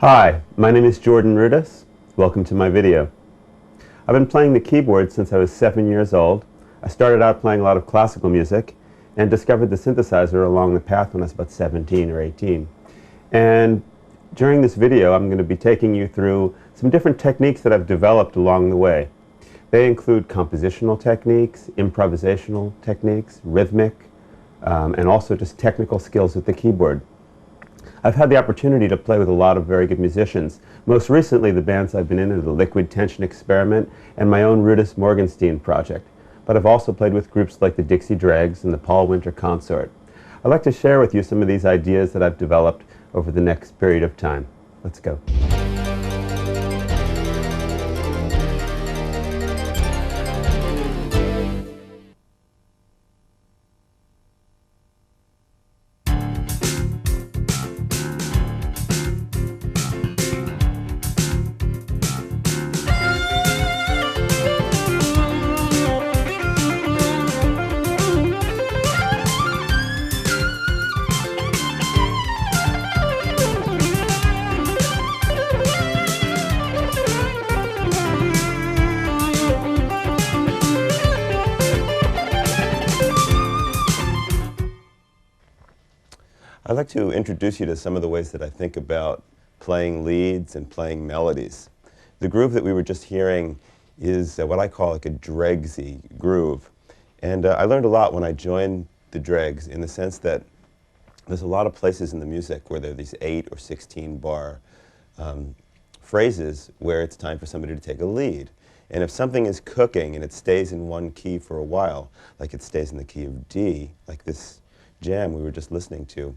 Hi, my name is Jordan Rudess. Welcome to my video. I've been playing the keyboard since I was 7 years old. I started out playing a lot of classical music and discovered the synthesizer along the path when I was about 17 or 18. And during this video, I'm going to be taking you through some different techniques that I've developed along the way. They include compositional techniques, improvisational techniques, rhythmic, and also just technical skills with the keyboard. I've had the opportunity to play with a lot of very good musicians. Most recently, the bands I've been in are the Liquid Tension Experiment and my own Rudess Morgenstein project. But I've also played with groups like the Dixie Dregs and the Paul Winter Consort. I'd like to share with you some of these ideas that I've developed over the next period of time. Let's go. I'd like to introduce you to some of the ways that I think about playing leads and playing melodies. The groove that we were just hearing is what I call like a Dregsy groove. And I learned a lot when I joined the Dregs, in the sense that there's a lot of places in the music where there are these 8 or 16 bar phrases where it's time for somebody to take a lead. And if something is cooking and it stays in one key for a while, like it stays in the key of D, like this jam we were just listening to,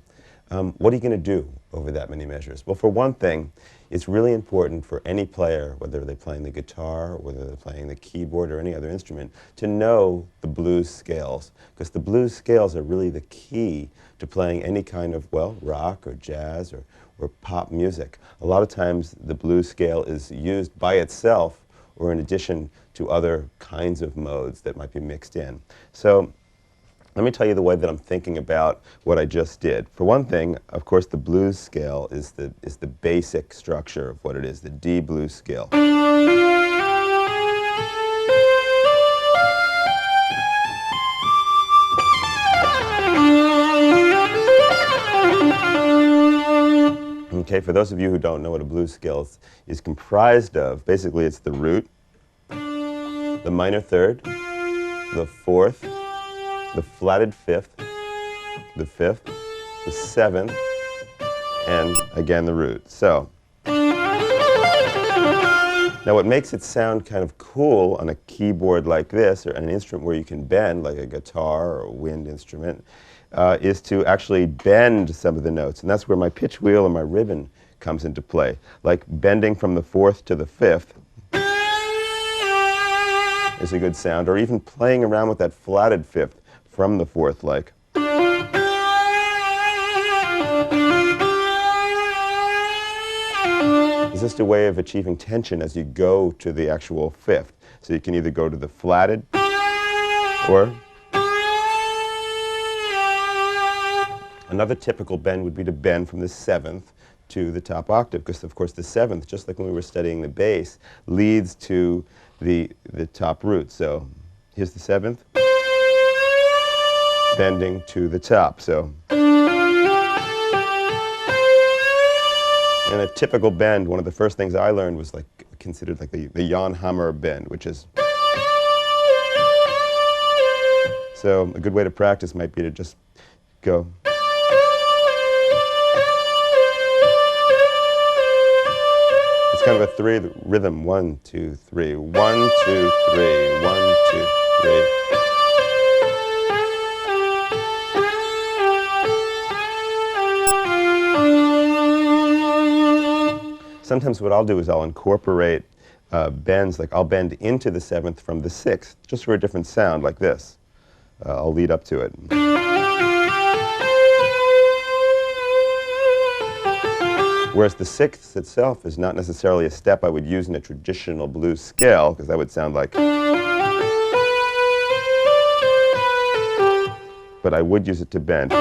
what are you going to do over that many measures? Well, for one thing, it's really important for any player, whether they're playing the guitar, or whether they're playing the keyboard or any other instrument, to know the blues scales, because the blues scales are really the key to playing any kind of, well, rock or jazz or pop music. A lot of times the blues scale is used by itself or in addition to other kinds of modes that might be mixed in. So let me tell you the way that I'm thinking about what I just did. For one thing, of course, the blues scale is the basic structure of what it is, the D blues scale. Okay, for those of you who don't know what a blues scale is comprised of, basically it's the root, the minor third, the fourth, the flatted fifth, the fifth, the seventh, and again the root. So, now what makes it sound kind of cool on a keyboard like this, or an instrument where you can bend, like a guitar or a wind instrument, is to actually bend some of the notes. And that's where my pitch wheel and my ribbon comes into play. Like bending from the fourth to the fifth is a good sound, or even playing around with that flatted fifth from the fourth, like. It's just a way of achieving tension as you go to the actual fifth. So you can either go to the flatted, or another typical bend would be to bend from the seventh to the top octave, because of course the seventh, just like when we were studying the bass, leads to the top root. So here's the seventh, bending to the top. So, and a typical bend, one of the first things I learned was like considered like the Jan Hammer bend, which is. So a good way to practice might be to just go. It's kind of a three rhythm. 1, 2, 3. 1, 2, 3. 1, 2, 3. Sometimes what I'll do is I'll incorporate bends, like I'll bend into the seventh from the sixth, just for a different sound, like this. I'll lead up to it. Whereas the sixth itself is not necessarily a step I would use in a traditional blues scale, because that would sound like. But I would use it to bend.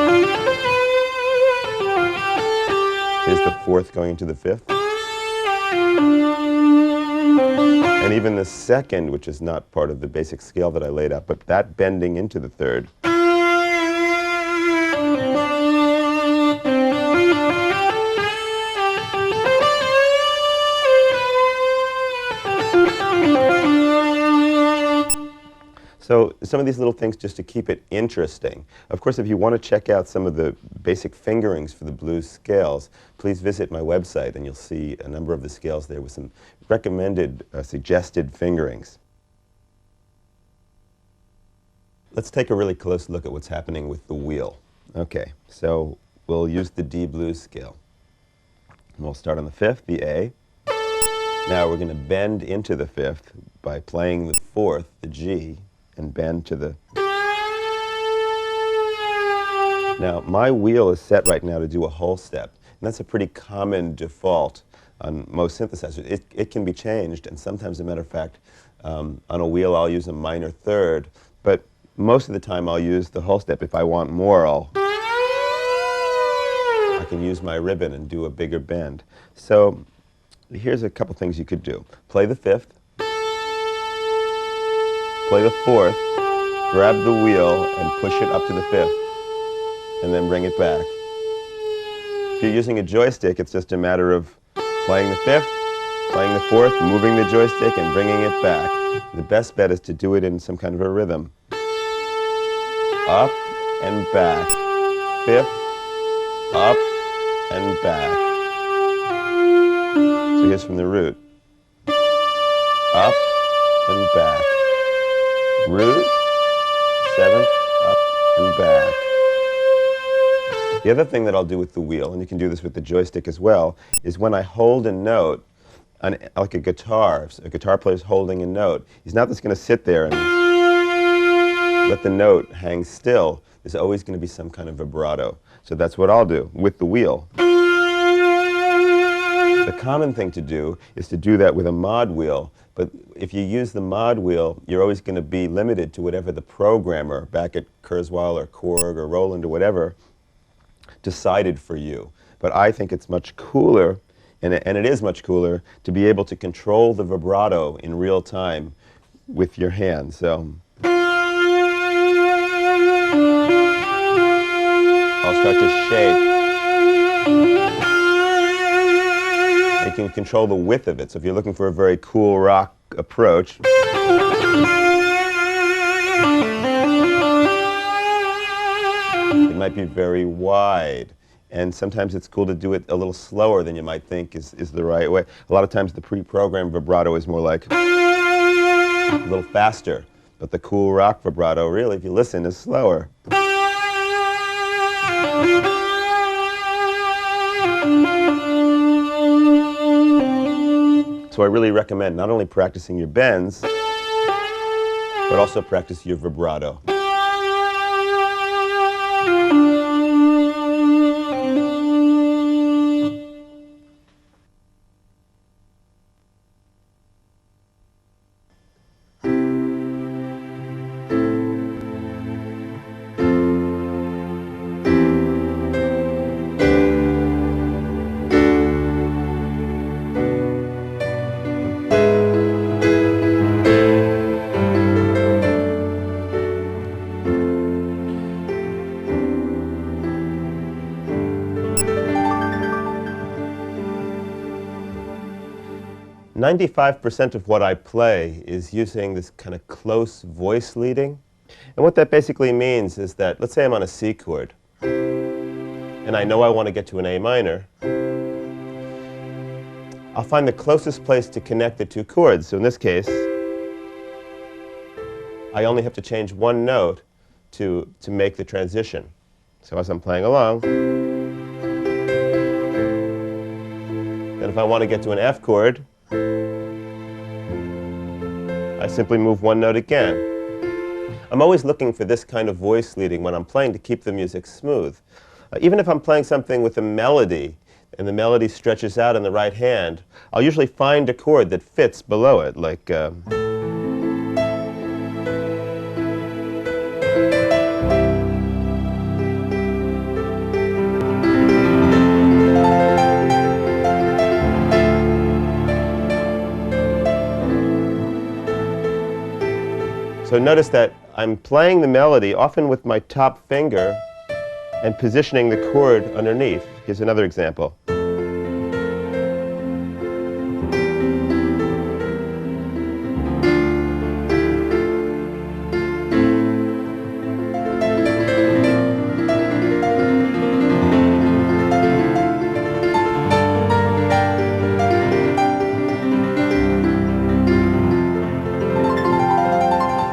Here's the fourth going into the fifth. and even the second, which is not part of the basic scale that I laid out, but that bending into the third. So some of these little things just to keep it interesting. Of course, if you want to check out some of the basic fingerings for the blues scales, please visit my website and you'll see a number of the scales there with some recommended, suggested fingerings. Let's take a really close look at what's happening with the wheel. Okay, so we'll use the D blues scale. And we'll start on the fifth, the A. Now we're going to bend into the fifth by playing the fourth, the G, and bend to the... Now, my wheel is set right now to do a whole step, and that's a pretty common default on most synthesizers. It can be changed, and sometimes, as a matter of fact, on a wheel I'll use a minor third, but most of the time I'll use the whole step. If I want more, I can use my ribbon and do a bigger bend. So here's a couple things you could do. Play the fifth, play the fourth, grab the wheel and push it up to the fifth, and then bring it back. If you're using a joystick, it's just a matter of playing the fifth, playing the fourth, moving the joystick, and bringing it back. The best bet is to do it in some kind of a rhythm. Up and back. Fifth, up and back. So here's from the root. Up and back. Root, seventh, up and back. The other thing that I'll do with the wheel, and you can do this with the joystick as well, is when I hold a note, like a guitar, if a guitar player is holding a note, he's not just going to sit there and let the note hang still. There's always going to be some kind of vibrato. So that's what I'll do with the wheel. The common thing to do is to do that with a mod wheel, but if you use the mod wheel, you're always going to be limited to whatever the programmer back at Kurzweil or Korg or Roland or whatever decided for you. But I think it's much cooler, and it is much cooler, to be able to control the vibrato in real time with your hands. So I'll start to shake. You can control the width of it. So if you're looking for a very cool rock approach, it might be very wide. And sometimes it's cool to do it a little slower than you might think is the right way. A lot of times the pre-programmed vibrato is more like a little faster. But the cool rock vibrato, really, if you listen, is slower. So I really recommend not only practicing your bends, but also practice your vibrato. "95% of what I play is using this kind of close voice leading. And what that basically means is that, let's say I'm on a C chord, and I know I want to get to an A minor. I'll find the closest place to connect the two chords. So in this case, I only have to change one note to make the transition. So as I'm playing along, then if I want to get to an F chord, I simply move one note again. I'm always looking for this kind of voice leading when I'm playing to keep the music smooth. Even if I'm playing something with a melody, and the melody stretches out in the right hand, I'll usually find a chord that fits below it, like So notice that I'm playing the melody, often with my top finger, and positioning the chord underneath. Here's another example.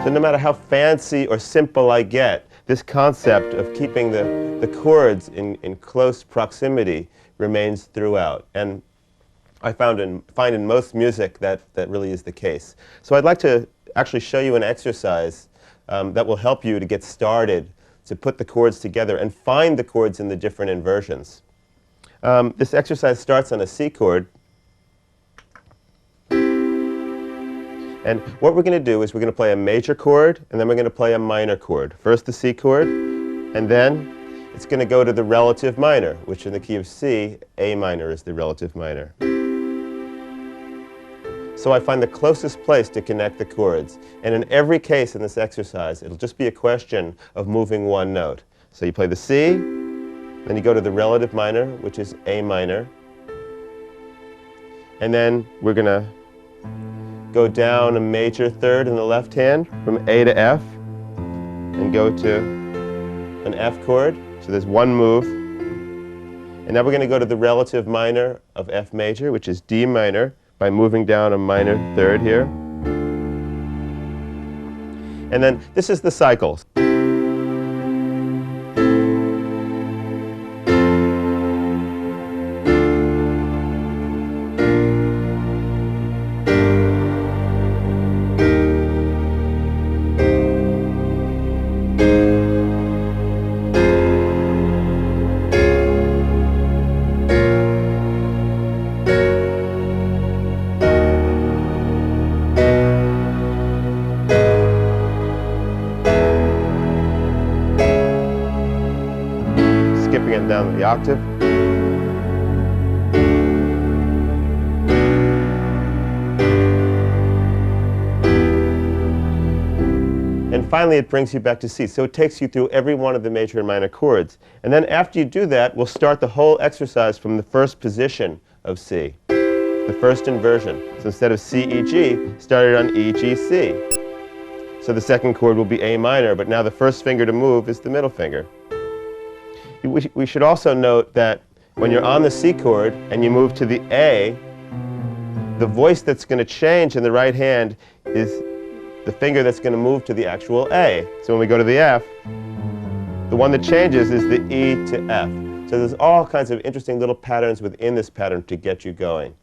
So no matter how fancy or simple I get, this concept of keeping the chords in close proximity remains throughout. And I find in most music that really is the case. So I'd like to actually show you an exercise that will help you to get started to put the chords together and find the chords in the different inversions. This exercise starts on a C chord. And what we're going to do is we're going to play a major chord, and then we're going to play a minor chord. First the C chord, and then it's going to go to the relative minor, which in the key of C, A minor is the relative minor. So I find the closest place to connect the chords. And in every case in this exercise, it'll just be a question of moving one note. So you play the C, then you go to the relative minor, which is A minor. And then we're going to go down a major third in the left hand from A to F and go to an F chord. So there's one move. And now we're going to go to the relative minor of F major, which is D minor, by moving down a minor third here. And then this is the cycles. Skipping it down the octave. And finally it brings you back to C. So it takes you through every one of the major and minor chords. And then after you do that, we'll start the whole exercise from the first position of C, the first inversion. So instead of C, E, G, started on E, G, C. So the second chord will be A minor, but now the first finger to move is the middle finger. We should also note that when you're on the C chord and you move to the A, the voice that's going to change in the right hand is the finger that's going to move to the actual A. So when we go to the F, the one that changes is the E to F. So there's all kinds of interesting little patterns within this pattern to get you going.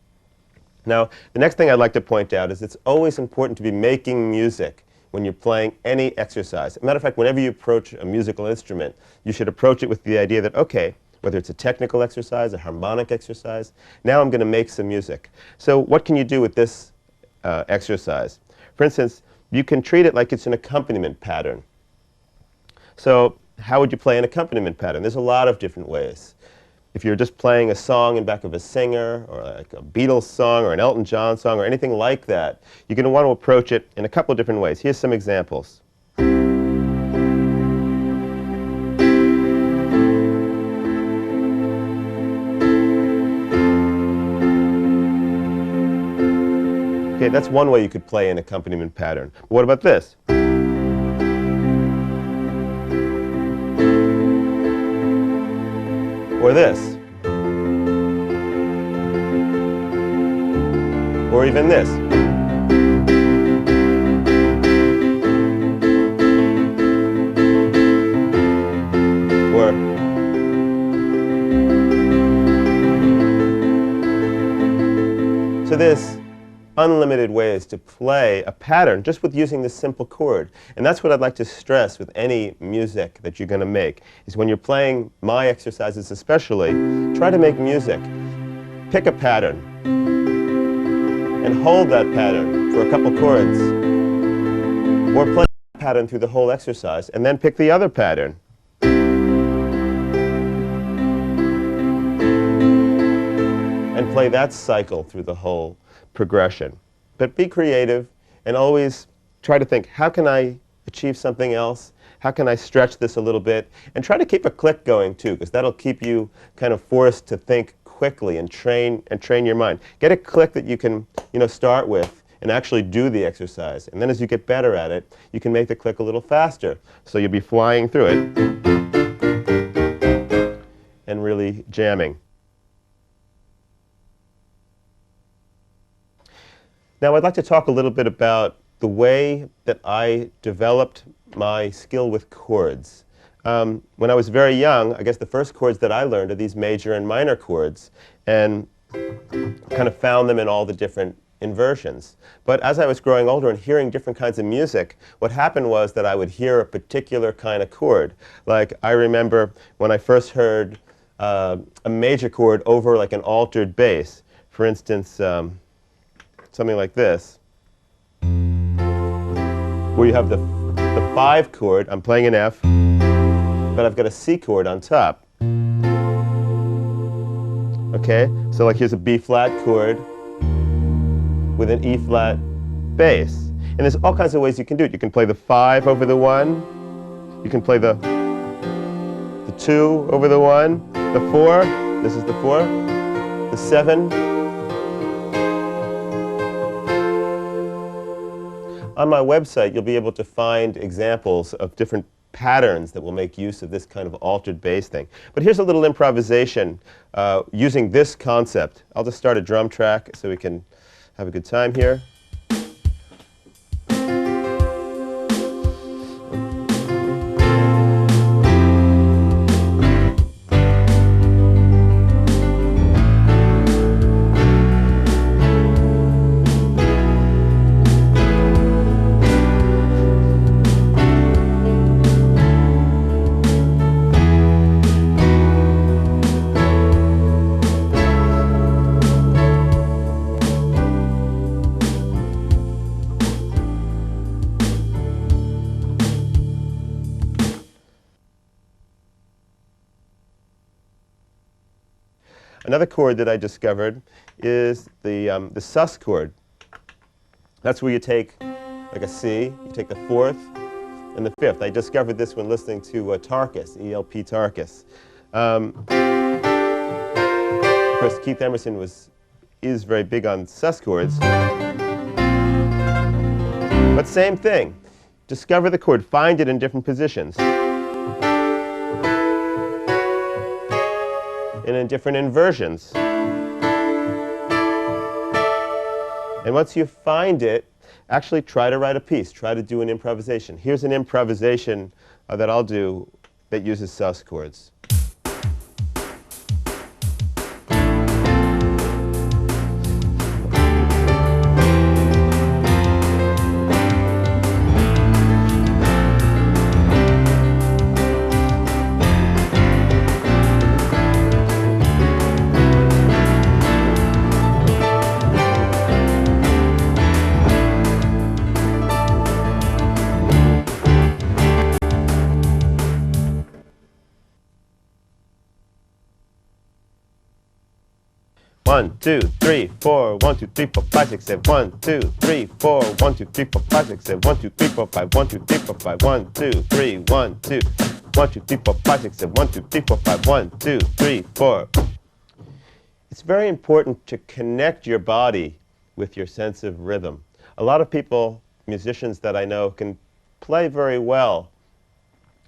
Now, the next thing I'd like to point out is it's always important to be making music when you're playing any exercise. As a matter of fact, whenever you approach a musical instrument, you should approach it with the idea that, okay, whether it's a technical exercise, a harmonic exercise, now I'm going to make some music. So what can you do with this exercise? For instance, you can treat it like it's an accompaniment pattern. So how would you play an accompaniment pattern? There's a lot of different ways. If you're just playing a song in back of a singer, or like a Beatles song, or an Elton John song, or anything like that, you're going to want to approach it in a couple of different ways. Here's some examples. Okay, that's one way you could play an accompaniment pattern. But what about this? Or this. Or even this. Or so there's unlimited ways to play a pattern just with using this simple chord. And that's what I'd like to stress with any music that you're going to make, is when you're playing my exercises especially, try to make music. Pick a pattern and hold that pattern for a couple chords. Or play that pattern through the whole exercise and then pick the other pattern. And play that cycle through the whole progression. But be creative and always try to think, how can I achieve something else? How can I stretch this a little bit? And try to keep a click going too, because that'll keep you kind of forced to think quickly and train your mind. Get a click that you can, start with and actually do the exercise. And then as you get better at it, you can make the click a little faster. So you'll be flying through it and really jamming. Now I'd like to talk a little bit about the way that I developed my skill with chords. When I was very young, I guess the first chords that I learned are these major and minor chords, and kind of found them in all the different inversions. But as I was growing older and hearing different kinds of music, what happened was that I would hear a particular kind of chord. Like I remember when I first heard a major chord over like an altered bass. For instance, something like this, where you have the 5 chord, I'm playing an F, but I've got a C chord on top. Okay, so like here's a B flat chord with an E flat bass. And there's all kinds of ways you can do it. You can play the 5 over the 1, you can play the 2 over the 1, the 4, this is the 4, the 7. On my website, you'll be able to find examples of different patterns that will make use of this kind of altered bass thing. But here's a little improvisation using this concept. I'll just start a drum track so we can have a good time here. Another chord that I discovered is the sus chord. That's where you take like a C, you take the 4th and the 5th. I discovered this when listening to Tarkus, E.L.P. Tarkus. Of course, Keith Emerson is very big on sus chords. But same thing. Discover the chord, find it in different positions. And in different inversions. And once you find it, actually try to write a piece. Try to do an improvisation. Here's an improvisation that I'll do that uses sus chords. One, two, three, four. 1, 2, 3, 4, 5, 6, 7. 1, 2, 3, 4. 1, 2, 3, 4, 5, 6, 7. 1, 2, 3, 4, 5. 1, 2, 3, 4, 5. 1, 2, 3, 1, 2. 1, 2, 3, 4, 5, 6, 7. 1, 2, 3, 4, 5. 1, 2, 3, 4. It's very important to connect your body with your sense of rhythm. A lot of people, musicians that I know, can play very well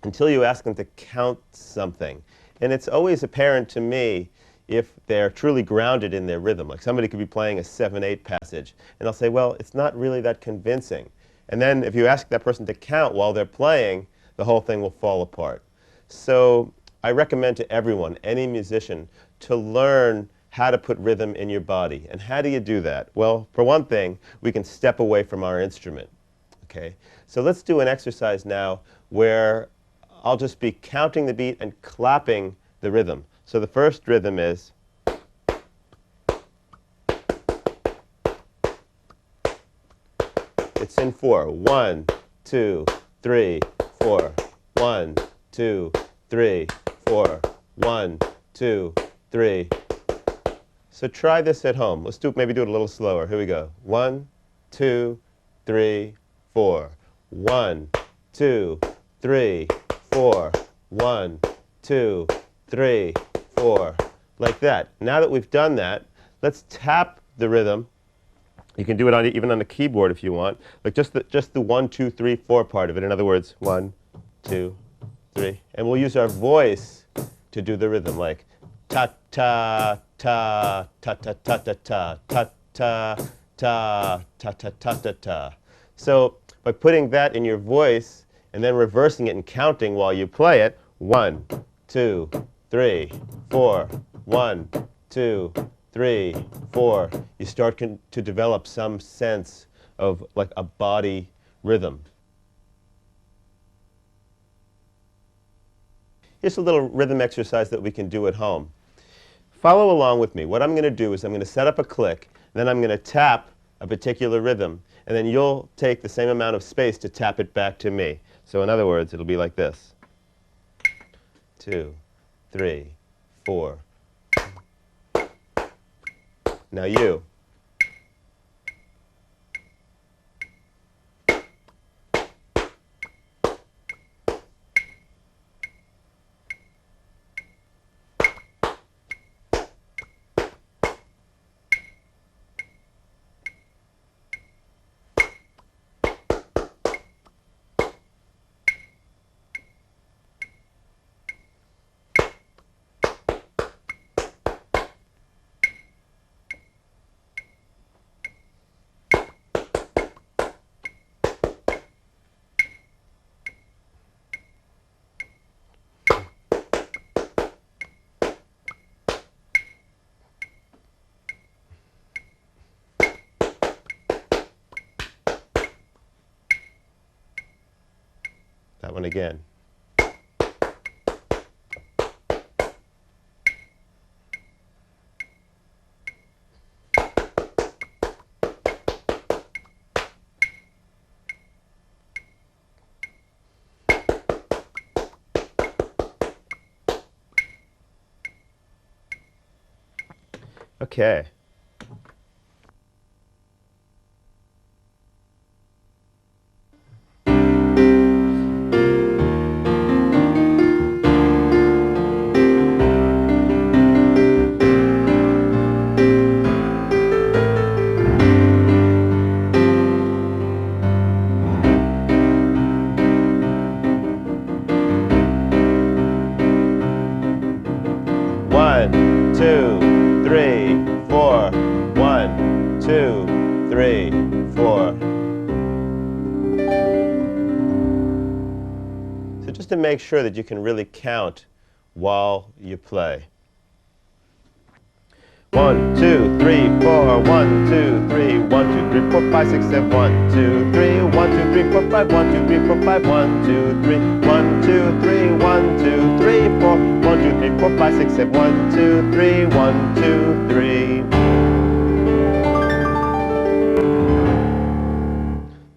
until you ask them to count something. And it's always apparent to me if they're truly grounded in their rhythm. Like somebody could be playing a 7/8 passage, and I'll say, well, it's not really that convincing. And then if you ask that person to count while they're playing, the whole thing will fall apart. So I recommend to everyone, any musician, to learn how to put rhythm in your body. And how do you do that? Well, for one thing, we can step away from our instrument. Okay? So let's do an exercise now where I'll just be counting the beat and clapping the rhythm. So the first rhythm is it's in 4. 1, 2, 3, 4. 1, 2, 3, 4. 1, 2, 3. So try this at home. Let's maybe do it a little slower. Here we go. 1, 2, 3, 4. 1, 2, 3, 4, 1, 2, 3, 4, like that. Now that we've done that, let's tap the rhythm. You can do it even on the keyboard if you want, like just the 1, 2, 3, 4 part of it. In other words, 1, 2, 3. And we'll use our voice to do the rhythm, like ta ta ta ta ta ta ta ta ta ta ta ta ta ta ta ta. So by putting that in your voice and then reversing it and counting while you play it, 1, 2, 3, 4, 1, 2, 3, 4, you start to develop some sense of like a body rhythm. Here's a little rhythm exercise that we can do at home. Follow along with me. What I'm going to do is I'm going to set up a click, then I'm going to tap a particular rhythm, and then you'll take the same amount of space to tap it back to me. So in other words, it'll be like this. 2, 3, 4. Now you. That one again. Okay. One, two, three, 4. 1, 2, 3, 4. So just to make sure that you can really count while you play. 1, 2, 3, 4, 1, 2, 3, 1, 2, 3, 4, 5, 6, 7, 1, 2, 3, 1, 2, 3, 4, 5, 1, 2, 3, 4, 5, 1, 2, 3, 1, 2, 3, 1, 2, 3, 4, 1, 2, 3, 4, 5, 6, 7, 1, 2, 3, 1, 2, 3.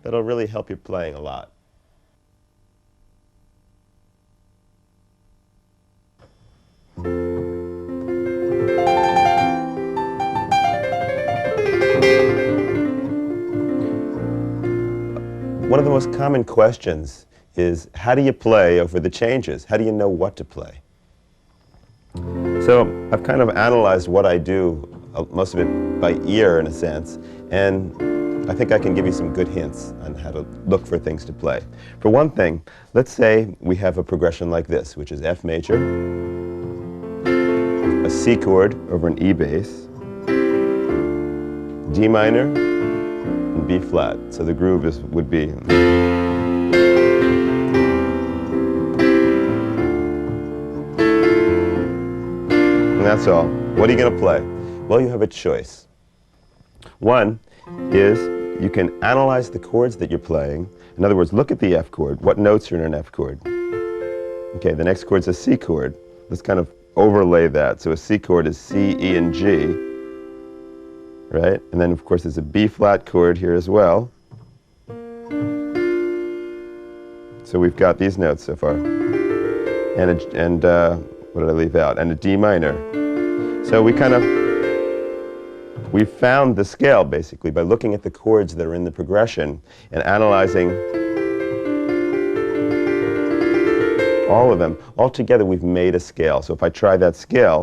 That'll really help your playing a lot. One of the most common questions is, how do you play over the changes? How do you know what to play? So I've kind of analyzed what I do, most of it by ear in a sense, and I think I can give you some good hints on how to look for things to play. For one thing, let's say we have a progression like this, which is F major, a C chord over an E bass, D minor, and B flat. So the groove would be. And that's all. What are you going to play? Well, you have a choice. One is you can analyze the chords that you're playing. In other words, look at the F chord. What notes are in an F chord? Okay, the next chord's a C chord. Let's kind of overlay that. So a C chord is C, E, and G, right? And then, of course, there's a B flat chord here as well. So we've got these notes so far. And what did I leave out? And a D minor. So we found the scale, basically, by looking at the chords that are in the progression and analyzing all of them. All together we've made a scale. So if I try that scale,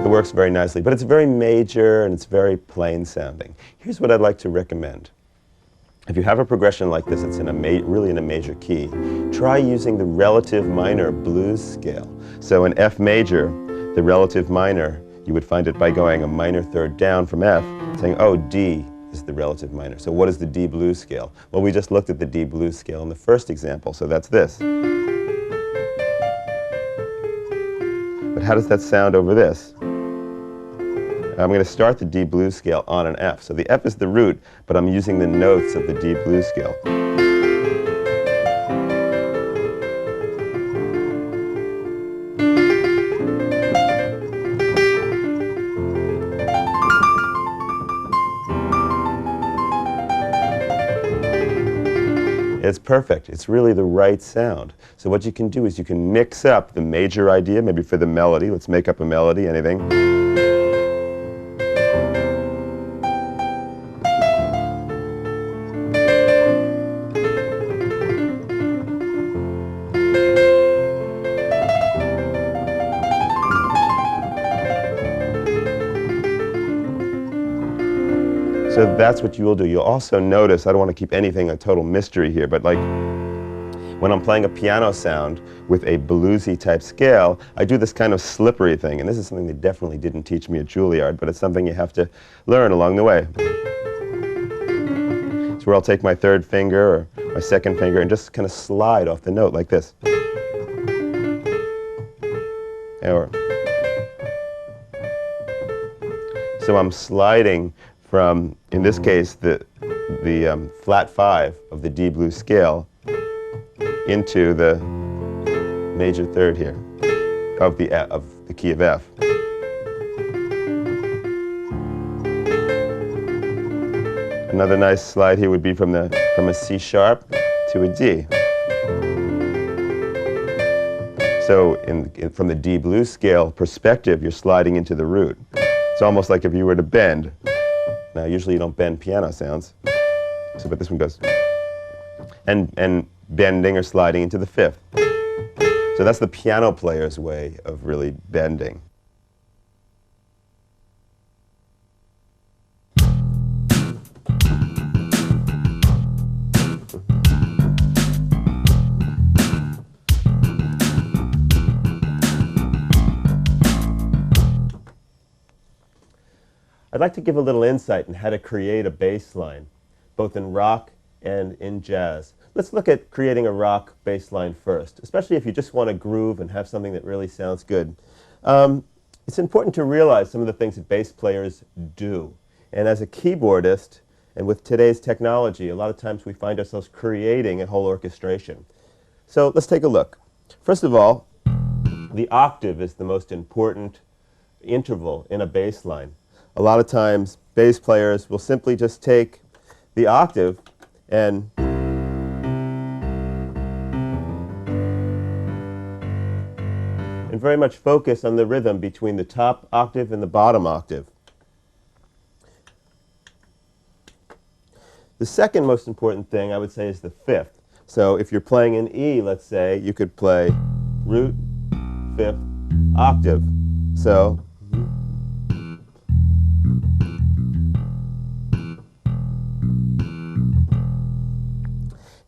it works very nicely, but it's very major and it's very plain sounding. Here's what I'd like to recommend. If you have a progression like this, it's in a really in a major key, try using the relative minor blues scale. So in F major, the relative minor, you would find it by going a minor third down from F, saying, oh, D is the relative minor. So what is the D blues scale? Well, we just looked at the D blues scale in the first example, so that's this. But how does that sound over this? I'm going to start the D blues scale on an F. So the F is the root, but I'm using the notes of the D blues scale. It's perfect. It's really the right sound. So what you can do is you can mix up the major idea, maybe for the melody. Let's make up a melody, anything. So that's what you will do. You'll also notice, I don't want to keep anything a total mystery here, but like when I'm playing a piano sound with a bluesy type scale, I do this kind of slippery thing. And this is something they definitely didn't teach me at Juilliard, but it's something you have to learn along the way. It's where I'll take my third finger or my second finger and just kind of slide off the note like this. So I'm sliding from, in this case, the flat 5 of the D blues scale into the major third here of the key of F. Another nice slide here would be from a C sharp to a D. So from the D blues scale perspective, you're sliding into the root. It's almost like if you were to bend. Now, usually you don't bend piano sounds, so, but this one goes. And bending or sliding into the fifth. So that's the piano player's way of really bending. I'd like to give a little insight on how to create a bass line, both in rock and in jazz. Let's look at creating a rock bass line first, especially if you just want to groove and have something that really sounds good. It's important to realize some of the things that bass players do. And as a keyboardist, and with today's technology, a lot of times we find ourselves creating a whole orchestration. So let's take a look. First of all, the octave is the most important interval in a bass line. A lot of times, bass players will simply just take the octave and very much focus on the rhythm between the top octave and the bottom octave. The second most important thing, I would say, is the fifth. So if you're playing in E, let's say, you could play root, fifth, octave. So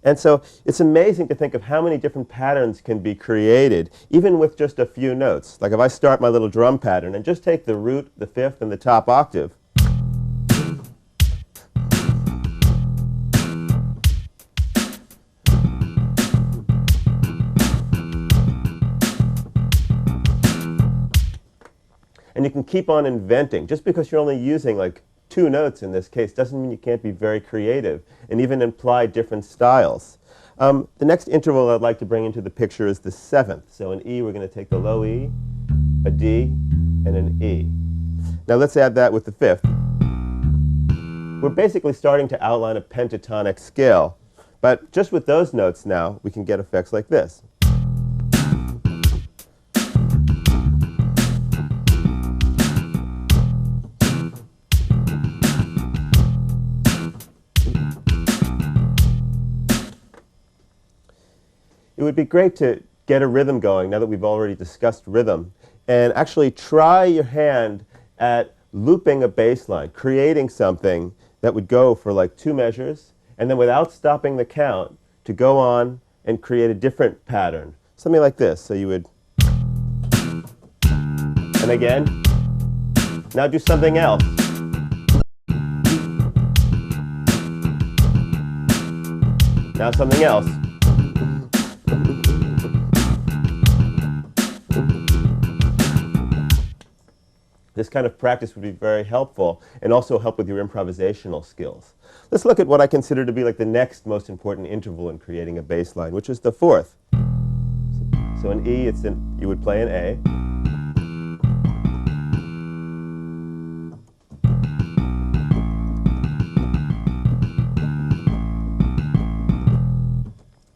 and so it's amazing to think of how many different patterns can be created, even with just a few notes. Like if I start my little drum pattern and just take the root, the fifth, and the top octave. And you can keep on inventing. Just because you're only using like 2 notes in this case doesn't mean you can't be very creative and even imply different styles. The next interval I'd like to bring into the picture is the 7th. So in E, we're going to take the low E, a D, and an E. Now let's add that with the 5th. We're basically starting to outline a pentatonic scale. But just with those notes now, we can get effects like this. It would be great to get a rhythm going now that we've already discussed rhythm, and actually try your hand at looping a bass line, creating something that would go for like 2 measures, and then without stopping the count, to go on and create a different pattern. Something like this. So you would, and again, now do something else. Now something else. This kind of practice would be very helpful and also help with your improvisational skills. Let's look at what I consider to be like the next most important interval in creating a bass line, which is the 4th. So in E, you would play an A.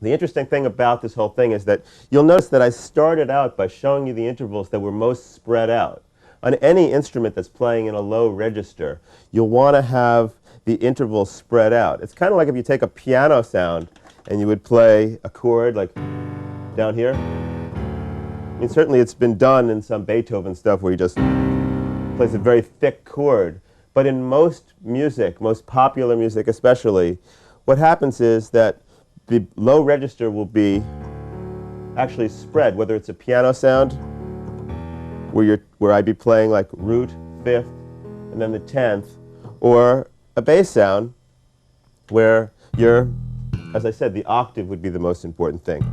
The interesting thing about this whole thing is that you'll notice that I started out by showing you the intervals that were most spread out. On any instrument that's playing in a low register, you'll want to have the intervals spread out. It's kind of like if you take a piano sound and you would play a chord like down here. I mean, certainly it's been done in some Beethoven stuff where he just plays a very thick chord. But in most music, most popular music especially, what happens is that the low register will be actually spread, whether it's a piano sound where I'd be playing like root, 5th, and then the 10th, or a bass sound where as I said, the octave would be the most important thing.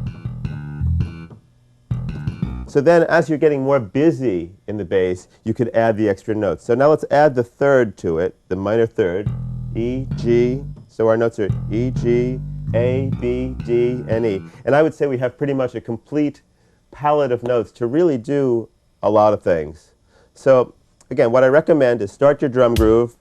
So then as you're getting more busy in the bass, you could add the extra notes. So now let's add the 3rd to it, the minor 3rd, E, G. So our notes are E, G, A, B, D, and E. And I would say we have pretty much a complete palette of notes to really do a lot of things. So again, what I recommend is start your drum groove,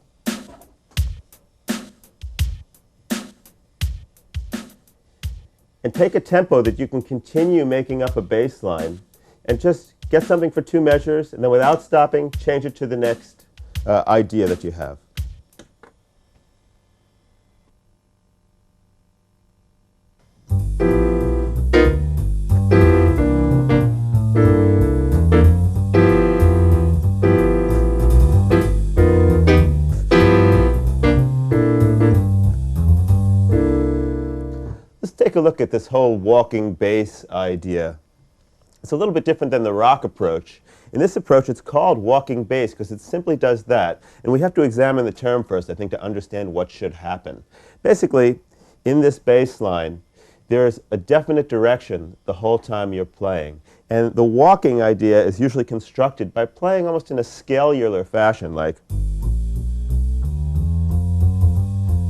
and take a tempo that you can continue making up a bass line, and just get something for 2 measures, and then without stopping, change it to the next idea that you have. Take a look at this whole walking bass idea. It's a little bit different than the rock approach. In this approach, it's called walking bass because it simply does that. And we have to examine the term first, I think, to understand what should happen. Basically, in this bass line, there's a definite direction the whole time you're playing. And the walking idea is usually constructed by playing almost in a scalular fashion, like.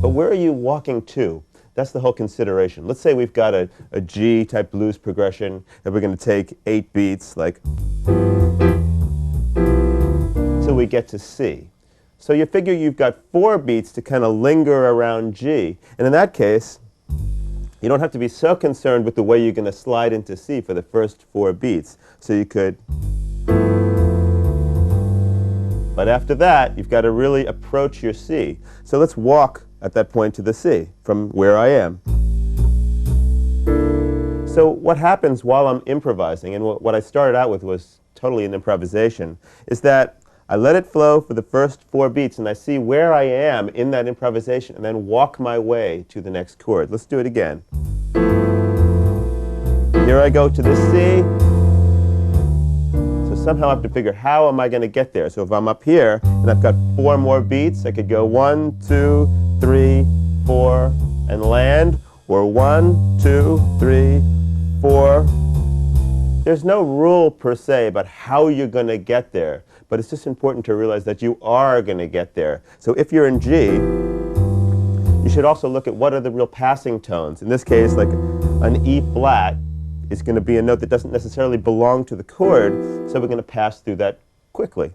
But where are you walking to? That's the whole consideration. Let's say we've got a G-type blues progression that we're going to take 8 beats, like, till we get to C. So you figure you've got 4 beats to kind of linger around G. And in that case, you don't have to be so concerned with the way you're going to slide into C for the first 4 beats. So you could. But after that, you've got to really approach your C. So let's walk at that point to the C from where I am. So what happens while I'm improvising, and what I started out with was totally an improvisation, is that I let it flow for the first 4 beats and I see where I am in that improvisation and then walk my way to the next chord. Let's do it again. Here I go to the C. So somehow I have to figure, how am I going to get there? So if I'm up here and I've got 4 more beats, I could go 1, 2, 3, 4, and land, or 1, 2, 3, 4. There's no rule per se about how you're going to get there, but it's just important to realize that you are going to get there. So if you're in G, you should also look at what are the real passing tones. In this case, like an E flat is going to be a note that doesn't necessarily belong to the chord, so we're going to pass through that quickly.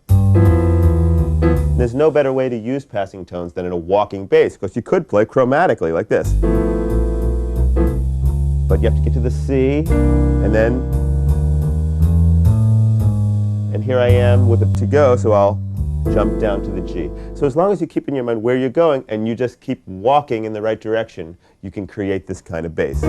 There's no better way to use passing tones than in a walking bass, because you could play chromatically like this. but you have to get to the C, and here I am with it to go, so I'll jump down to the G. So as long as you keep in your mind where you're going and you just keep walking in the right direction, you can create this kind of bass.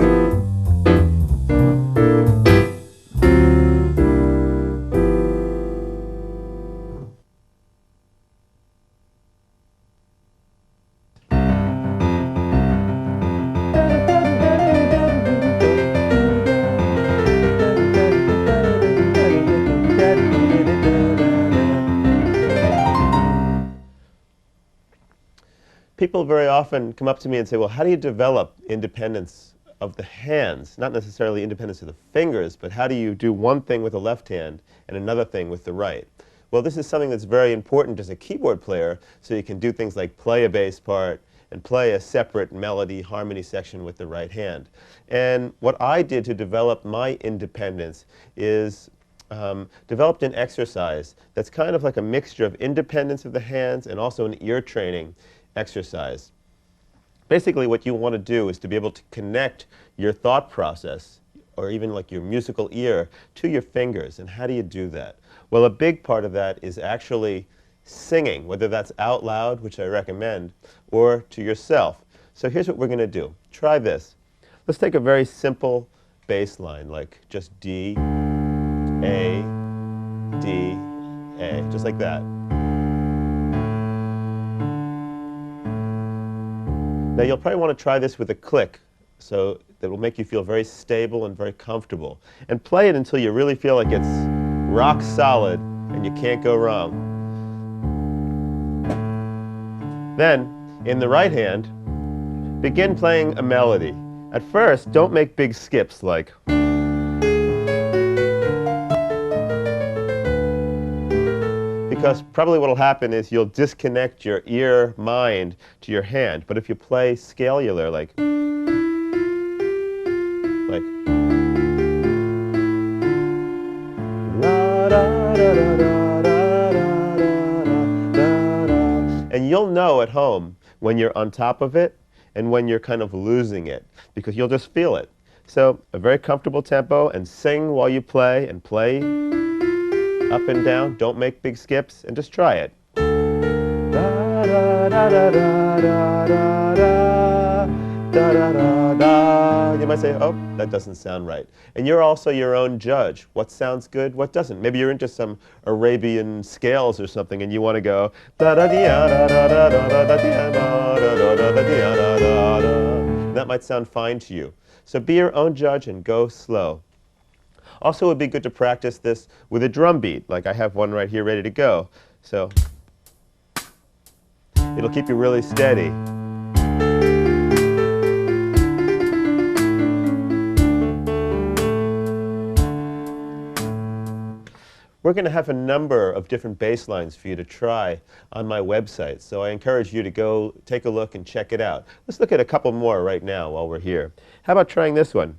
People very often come up to me and say, well, how do you develop independence of the hands? Not necessarily independence of the fingers, but how do you do one thing with the left hand and another thing with the right? Well, this is something that's very important as a keyboard player, so you can do things like play a bass part and play a separate melody harmony section with the right hand. And what I did to develop my independence is developed an exercise that's kind of like a mixture of independence of the hands and also an ear training exercise. Basically, what you want to do is to be able to connect your thought process, or even like your musical ear, to your fingers. And how do you do that? Well, a big part of that is actually singing, whether that's out loud, which I recommend, or to yourself. So here's what we're going to do. Try this. Let's take a very simple bass line, like just D, A, D, A, just like that. Now you'll probably want to try this with a click, so that will make you feel very stable and very comfortable. And play it until you really feel like it's rock solid and you can't go wrong. Then, in the right hand, begin playing a melody. At first, don't make big skips like, because probably what will happen is you'll disconnect your ear mind to your hand. But if you play scalular, like and you'll know at home when you're on top of it and when you're kind of losing it, because you'll just feel it. So a very comfortable tempo, and sing while you play, and play up and down. Don't make big skips, and just try it. You might say, oh, that doesn't sound right. And you're also your own judge. What sounds good, what doesn't? Maybe you're into some Arabian scales or something, and you want to go. That might sound fine to you. So be your own judge and go slow. Also, it would be good to practice this with a drum beat, like I have one right here ready to go. So it'll keep you really steady. We're going to have a number of different bass lines for you to try on my website, so I encourage you to go take a look and check it out. Let's look at a couple more right now while we're here. How about trying this one?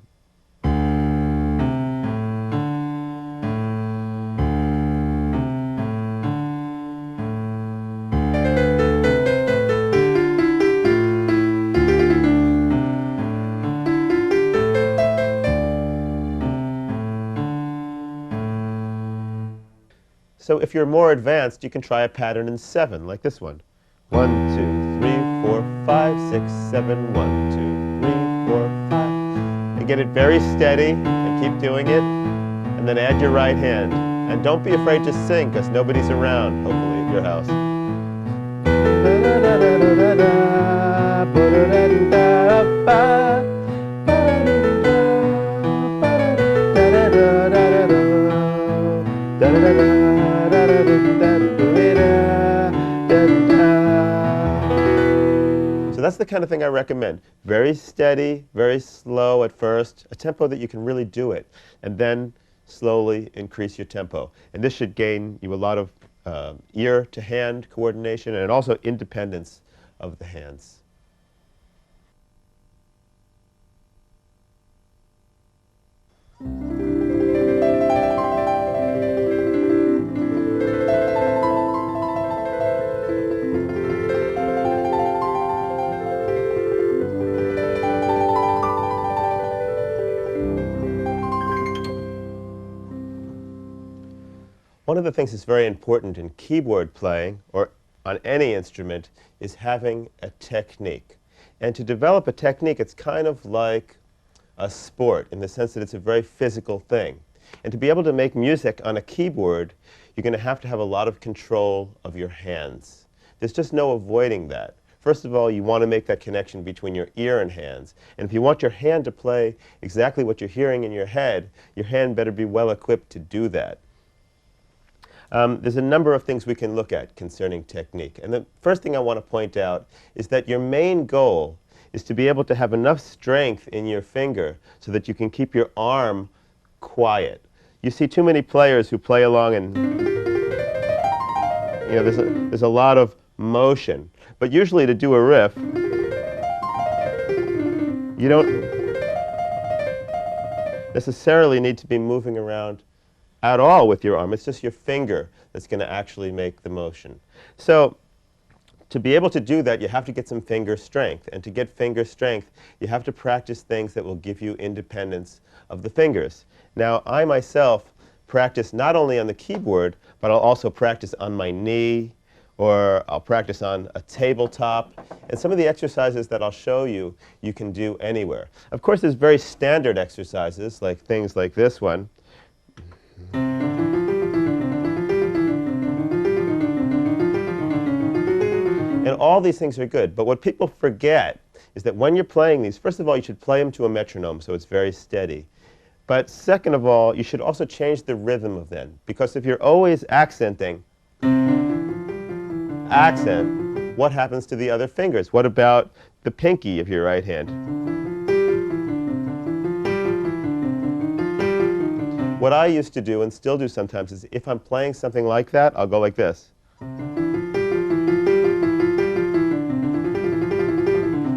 So if you're more advanced, you can try a pattern in 7, like this one. 1, 2, 3, 4, 5, 6, 7, 1, 2, 3, 4, 5. And get it very steady, and keep doing it. And then add your right hand. And don't be afraid to sing, because nobody's around, hopefully, at your house. So that's the kind of thing I recommend. Very steady, very slow at first, a tempo that you can really do it, and then slowly increase your tempo. And this should gain you a lot of ear-to-hand coordination and also independence of the hands. One of the things that's very important in keyboard playing, or on any instrument, is having a technique. And to develop a technique, it's kind of like a sport in the sense that it's a very physical thing. And to be able to make music on a keyboard, you're going to have a lot of control of your hands. There's just no avoiding that. First of all, you want to make that connection between your ear and hands. And if you want your hand to play exactly what you're hearing in your head, your hand better be well equipped to do that. There's a number of things we can look at concerning technique. And the first thing I want to point out is that your main goal is to be able to have enough strength in your finger so that you can keep your arm quiet. You see too many players who play along and there's a lot of motion. But usually to do a riff, you don't necessarily need to be moving around at all with your arm. It's just your finger that's going to actually make the motion. So to be able to do that, you have to get some finger strength. And to get finger strength, you have to practice things that will give you independence of the fingers. Now, I myself practice not only on the keyboard, but I'll also practice on my knee, or I'll practice on a tabletop. And some of the exercises that I'll show you, you can do anywhere. Of course, there's very standard exercises, like things like this one. And all these things are good. But what people forget is that when you're playing these, first of all, you should play them to a metronome so it's very steady. But second of all, you should also change the rhythm of them. Because if you're always accenting, accent, what happens to the other fingers? What about the pinky of your right hand? What I used to do, and still do sometimes, is if I'm playing something like that, I'll go like this.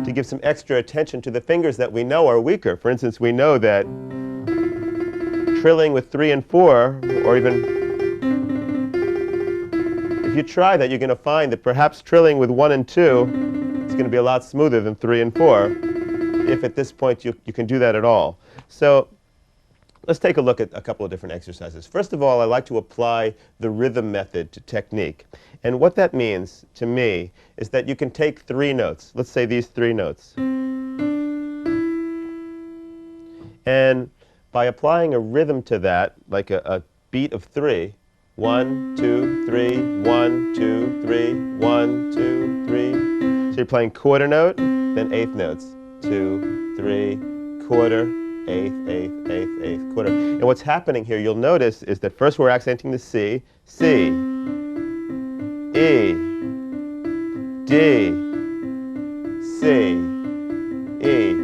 To give some extra attention to the fingers that we know are weaker. For instance, we know that trilling with 3 and 4, or even if you try that, you're going to find that perhaps trilling with 1 and 2 is going to be a lot smoother than 3 and 4, if at this point you can do that at all. So let's take a look at a couple of different exercises. First of all, I like to apply the rhythm method to technique. And what that means to me is that you can take 3 notes. Let's say these 3 notes. And by applying a rhythm to that, like a beat of 3, 1, 2, 3, 1, 2, 3, 1, 2, 3. So you're playing quarter note, then eighth notes. 2, 3, quarter, eighth, eighth, eighth, eighth, quarter. And what's happening here, you'll notice, is that first we're accenting the C, C, E, D, C, E.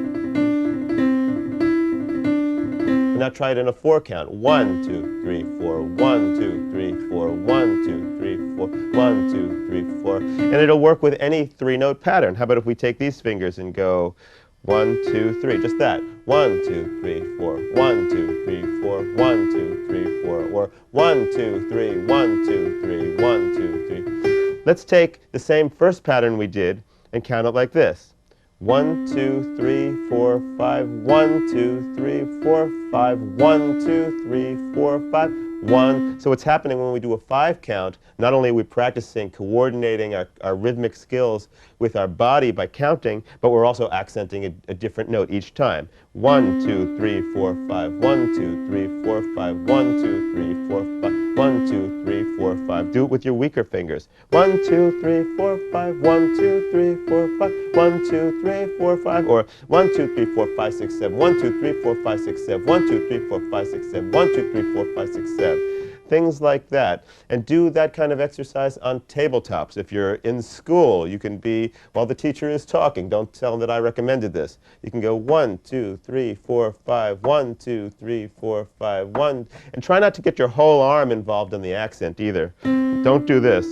Now try it in a 4 count. 1, 2, 3, 4, 1, 2, 3, 4, 1, 2, 3, 4, 1, 2, 3, 4. And it'll work with any 3-note pattern. How about if we take these fingers and go 1, 2, 3, just that. 1, 2, 3, 4, 1, 2, 3, 4, 1, 2, 3, 4, or 1, 2, 3, 1, 2, 3, 1, 2, 3. Let's take the same first pattern we did and count it like this. 1, 2, 3, 4, 5, 1, 2, 3, 4, 5, 1, 2, 3, 4, 5, 1. So what's happening when we do a 5 count, not only are we practicing coordinating our rhythmic skills with our body by counting, but we're also accenting a different note each time. 1, 2, 3, 4, 5, 1, 2, 3, 4, 5, 1, 2, 3, 4, 5, 1, 2, 3, 4, 5. Do it with your weaker fingers. 1, 2, 3, 4, 5, 1, 2, 3, 4, 5, 1, 2, 3, 4, 5, or 1, 2, 3, 4, 5, 6, 7, 1, 2, 3, 4, 5, 6, 7, 1, 2, 3, 4, 5, 6, 7, 1, 2, 3, 4, 5, 6, 7. Things like that. And do that kind of exercise on tabletops. If you're in school, you can be, while the teacher is talking, don't tell them that I recommended this. You can go 1, 2, 3, 4, 5, 1, 2, 3, 4, 5, 1. And try not to get your whole arm involved in the accent either. Don't do this.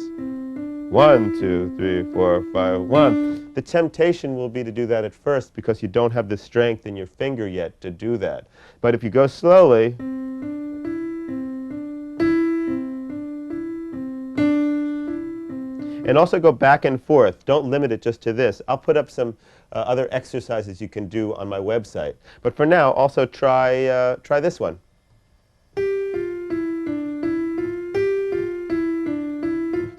1, 2, 3, 4, 5, 1. The temptation will be to do that at first because you don't have the strength in your finger yet to do that. But if you go slowly, and also go back and forth. Don't limit it just to this. I'll put up some other exercises you can do on my website. But for now, also try this one.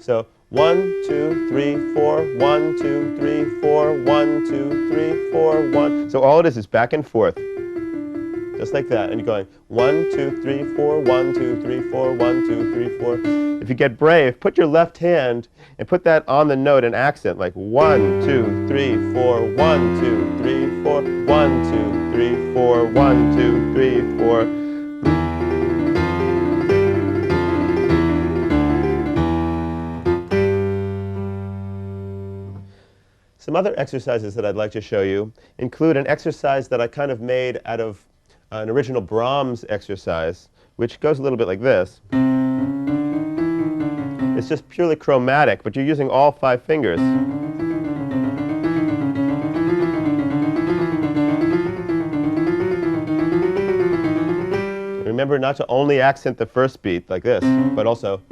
So 1, 2, 3, 4, 1, 2, 3, 4, 1, 2, 3, 4, 1. So all it is back and forth, just like that. And you're going 1, 2, 3, 4, 1, 2, 3, 4, 1, 2, 3, 4. If you get brave, put your left hand and put that on the note and accent, like 1, 2, 3, 4, 1, 2, 3, 4, 1, 2, 3, 4, 1, 2, 3, 4. Some other exercises that I'd like to show you include an exercise that I kind of made out of an original Brahms exercise, which goes a little bit like this. It's just purely chromatic, but you're using all 5 fingers. Remember not to only accent the first beat like this, but also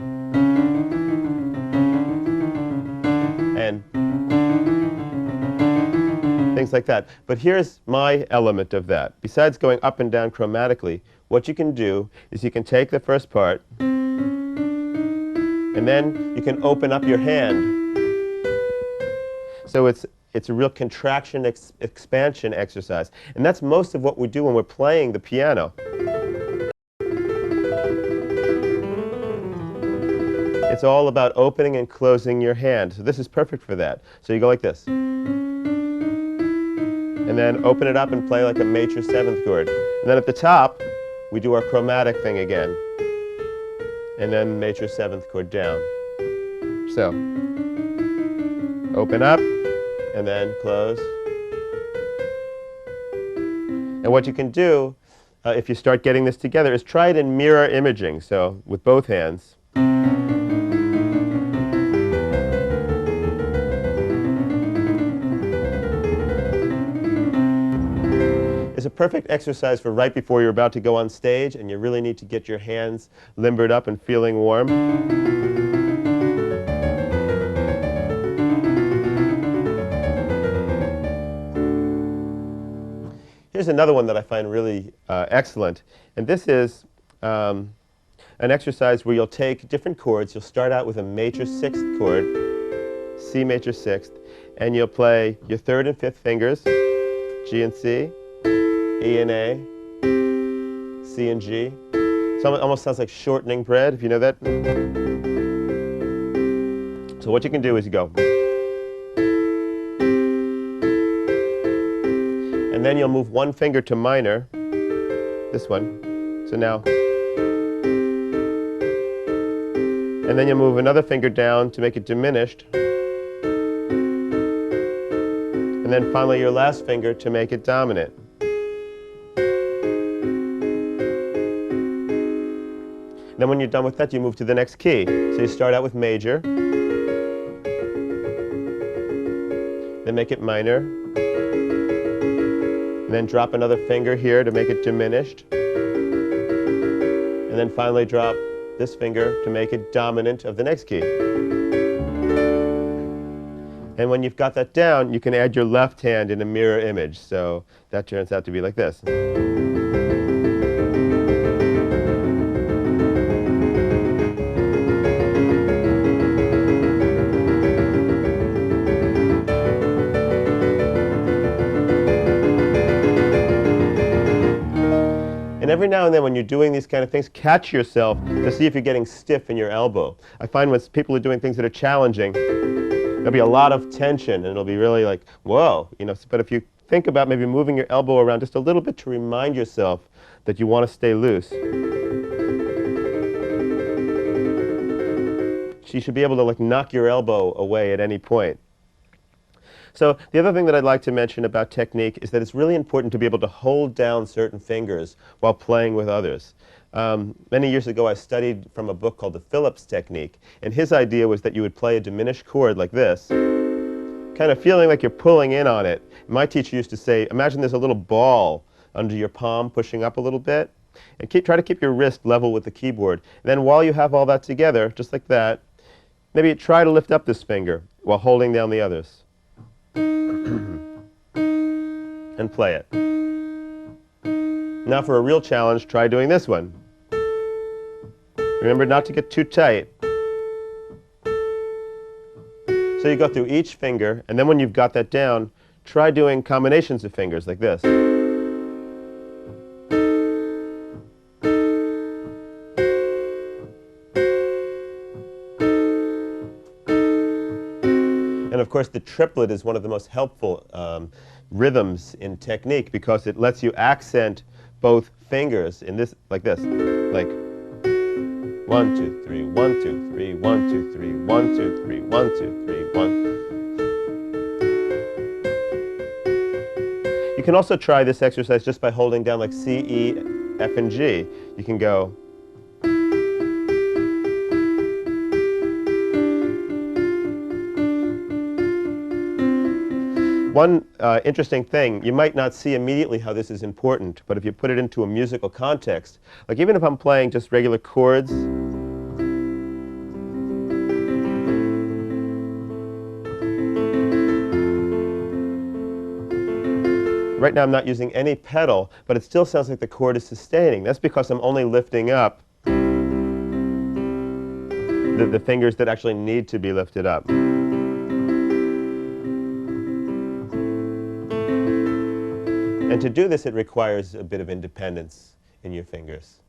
and things like that. But here's my element of that. Besides going up and down chromatically, what you can do is you can take the first part and then you can open up your hand. So it's a real contraction expansion exercise. And that's most of what we do when we're playing the piano. It's all about opening and closing your hand. So this is perfect for that. So you go like this. And then open it up and play like a major 7th chord. And then at the top, we do our chromatic thing again. And then major 7th chord down. So, open up, and then close. And what you can do, if you start getting this together, is try it in mirror imaging, so with both hands. It's a perfect exercise for right before you're about to go on stage and you really need to get your hands limbered up and feeling warm. Here's another one that I find really excellent. And this is an exercise where you'll take different chords. You'll start out with a major 6th chord, C major 6th, and you'll play your 3rd and 5th fingers, G and C, E and A, C and G. So it almost sounds like shortening bread, if you know that. So what you can do is you go. And then you'll move one finger to minor, this one. So now. And then you'll move another finger down to make it diminished. And then finally your last finger to make it dominant. Then when you're done with that, you move to the next key. So you start out with major, then make it minor, and then drop another finger here to make it diminished, and then finally drop this finger to make it dominant of the next key. And when you've got that down, you can add your left hand in a mirror image. So that turns out to be like this. And every now and then when you're doing these kind of things, catch yourself to see if you're getting stiff in your elbow. I find when people are doing things that are challenging, there'll be a lot of tension and it'll be really like, whoa, you know. But if you think about maybe moving your elbow around just a little bit to remind yourself that you want to stay loose. You should be able to like knock your elbow away at any point. So the other thing that I'd like to mention about technique is that it's really important to be able to hold down certain fingers while playing with others. Many years ago I studied from a book called the Phillips technique, and his idea was that you would play a diminished chord like this, kind of feeling like you're pulling in on it. My teacher used to say, imagine there's a little ball under your palm pushing up a little bit, and try to keep your wrist level with the keyboard. And then while you have all that together, just like that, maybe try to lift up this finger while holding down the others. And play it. Now for a real challenge, try doing this one. Remember not to get too tight. So you go through each finger, and then when you've got that down, try doing combinations of fingers like this. And of course, the triplet is one of the most helpful rhythms in technique because it lets you accent both fingers in this, like this, like 1, 2, 3, 1, 2, 3, 1, 2, 3, 1, 2, 3, 1, 2, 3, 1. You can also try this exercise just by holding down like C, E, F, and G. You can go. One interesting thing, you might not see immediately how this is important, but if you put it into a musical context, like even if I'm playing just regular chords, right now I'm not using any pedal, but it still sounds like the chord is sustaining. That's because I'm only lifting up the fingers that actually need to be lifted up. And to do this, it requires a bit of independence in your fingers.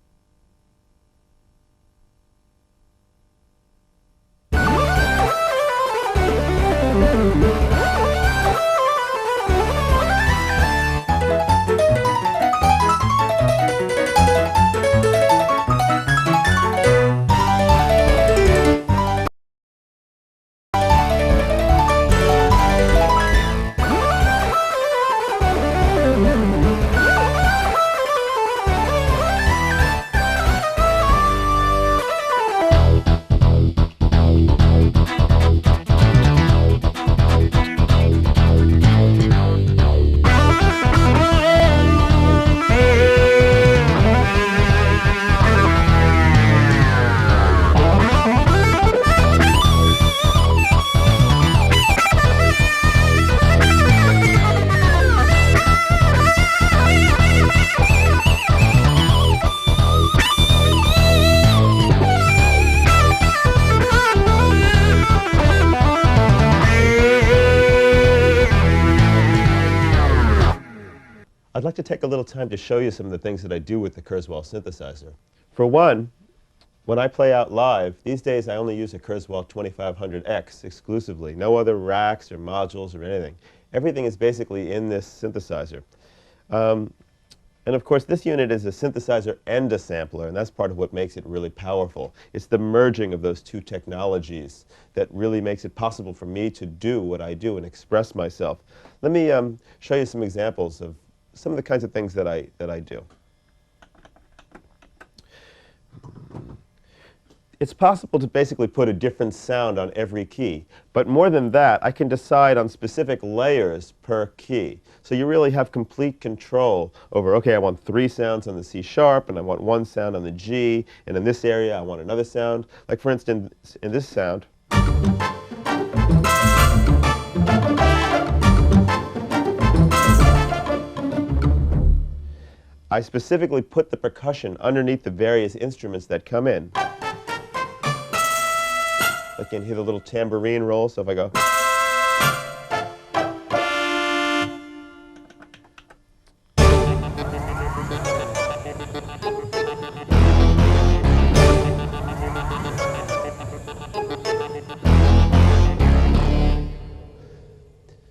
I'd like to take a little time to show you some of the things that I do with the Kurzweil synthesizer. For one, when I play out live, these days I only use a Kurzweil 2500X exclusively. No other racks or modules or anything. Everything is basically in this synthesizer. And of course, this unit is a synthesizer and a sampler, and that's part of what makes it really powerful. It's the merging of those two technologies that really makes it possible for me to do what I do and express myself. Let me show you some examples of some of the kinds of things that I do. It's possible to basically put a different sound on every key, but more than that, I can decide on specific layers per key. So you really have complete control over, okay, I want 3 sounds on the C sharp, and I want 1 sound on the G, and in this area I want another sound. Like for instance, in this sound, I specifically put the percussion underneath the various instruments that come in. Like you can hear the little tambourine roll, so if I go.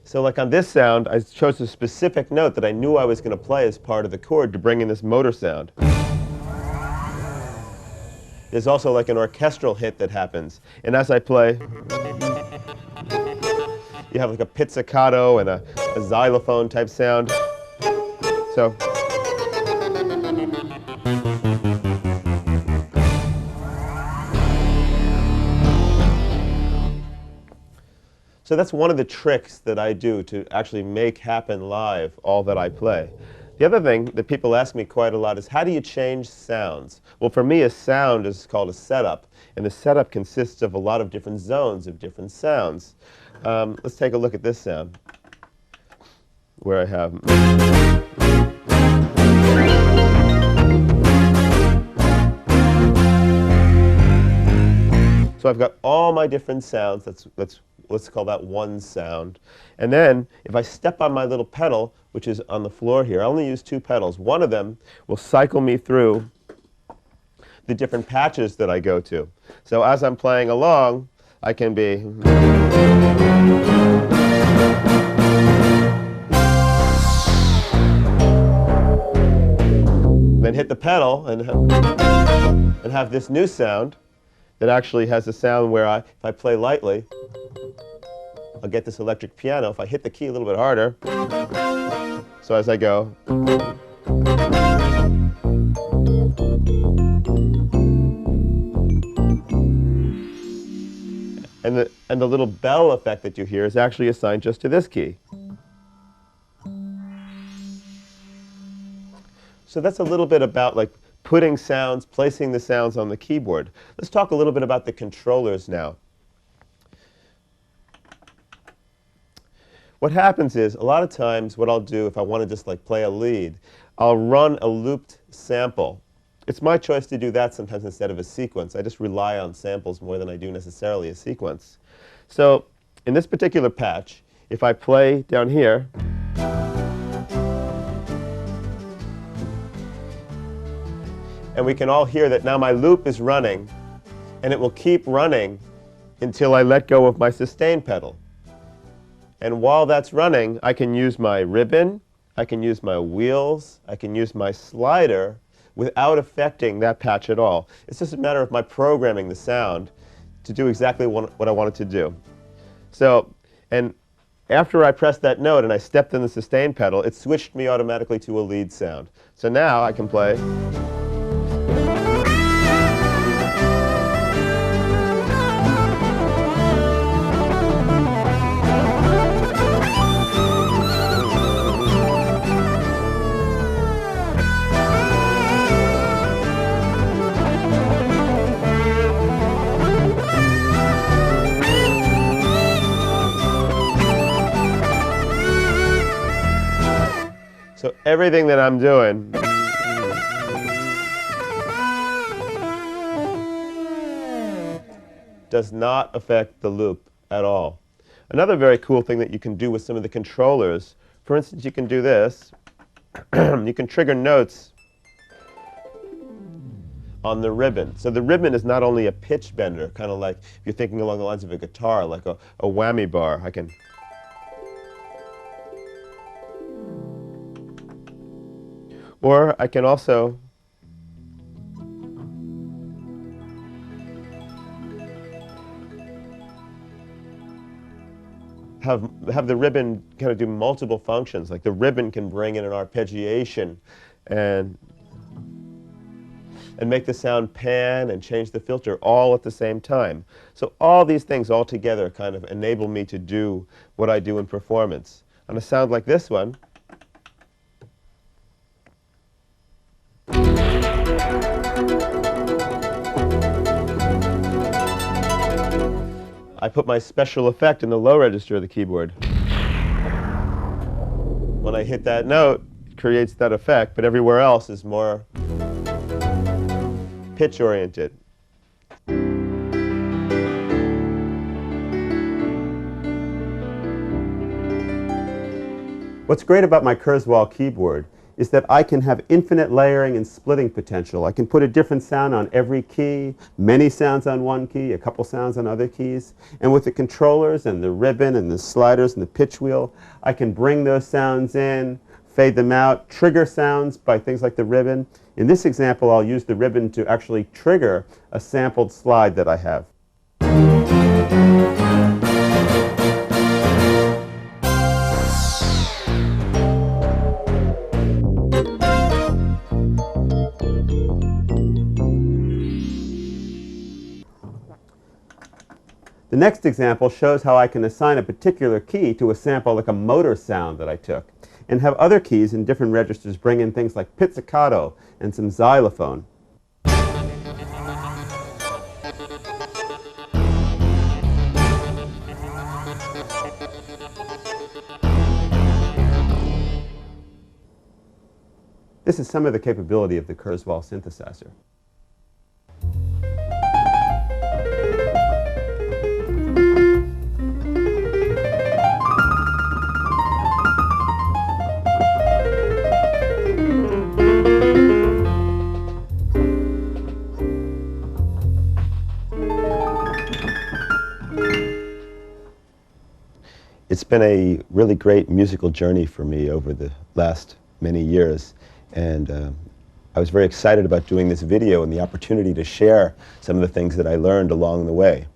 So like on this sound, I chose a specific note that I knew I was going to play as part of the chord to bring in this motor sound. There's also like an orchestral hit that happens. And as I play, you have like a pizzicato and a xylophone type sound. So. So that's one of the tricks that I do to actually make happen live all that I play. The other thing that people ask me quite a lot is, how do you change sounds? Well, for me, a sound is called a setup, and the setup consists of a lot of different zones of different sounds. Let's take a look at this sound, where I have. So I've got all my different sounds. Let's let's call that one sound. And then if I step on my little pedal, which is on the floor here, I only use 2 pedals. One of them will cycle me through the different patches that I go to. So as I'm playing along, I can be then hit the pedal and have this new sound that actually has a sound where if I play lightly, I'll get this electric piano. If I hit the key a little bit harder, so as I go, and the little bell effect that you hear is actually assigned just to this key. So that's a little bit about like putting sounds, placing the sounds on the keyboard. Let's talk a little bit about the controllers now. What happens is, a lot of times what I'll do if I want to just like play a lead, I'll run a looped sample. It's my choice to do that sometimes instead of a sequence. I just rely on samples more than I do necessarily a sequence. So in this particular patch, if I play down here, and we can all hear that now my loop is running, and it will keep running until I let go of my sustain pedal. And while that's running, I can use my ribbon, I can use my wheels, I can use my slider without affecting that patch at all. It's just a matter of my programming the sound to do exactly what I want it to do. So, and after I pressed that note and I stepped in the sustain pedal, it switched me automatically to a lead sound. So now I can play. So everything that I'm doing does not affect the loop at all. Another very cool thing that you can do with some of the controllers, for instance, you can do this. You can trigger notes on the ribbon. So the ribbon is not only a pitch bender, kind of like if you're thinking along the lines of a guitar, like a whammy bar. I can or I can also have the ribbon kind of do multiple functions. Like the ribbon can bring in an arpeggiation and make the sound pan and change the filter all at the same time. So all these things all together kind of enable me to do what I do in performance. On a sound like this one, I put my special effect in the low register of the keyboard. When I hit that note, it creates that effect, but everywhere else is more pitch-oriented. What's great about my Kurzweil keyboard is that I can have infinite layering and splitting potential. I can put a different sound on every key, many sounds on one key, a couple sounds on other keys. And with the controllers and the ribbon and the sliders and the pitch wheel, I can bring those sounds in, fade them out, trigger sounds by things like the ribbon. In this example, I'll use the ribbon to actually trigger a sampled slide that I have. The next example shows how I can assign a particular key to a sample like a motor sound that I took, and have other keys in different registers bring in things like pizzicato and some xylophone. This is some of the capability of the Kurzweil synthesizer. It's been a really great musical journey for me over the last many years, and I was very excited about doing this video and the opportunity to share some of the things that I learned along the way.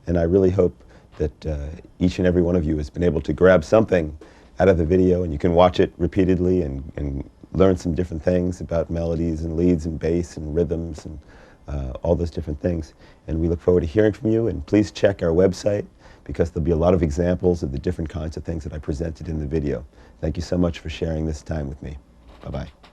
And I really hope that each and every one of you has been able to grab something out of the video, and you can watch it repeatedly and learn some different things about melodies and leads and bass and rhythms and all those different things. And we look forward to hearing from you, and please check our website because there'll be a lot of examples of the different kinds of things that I presented in the video. Thank you so much for sharing this time with me. Bye-bye.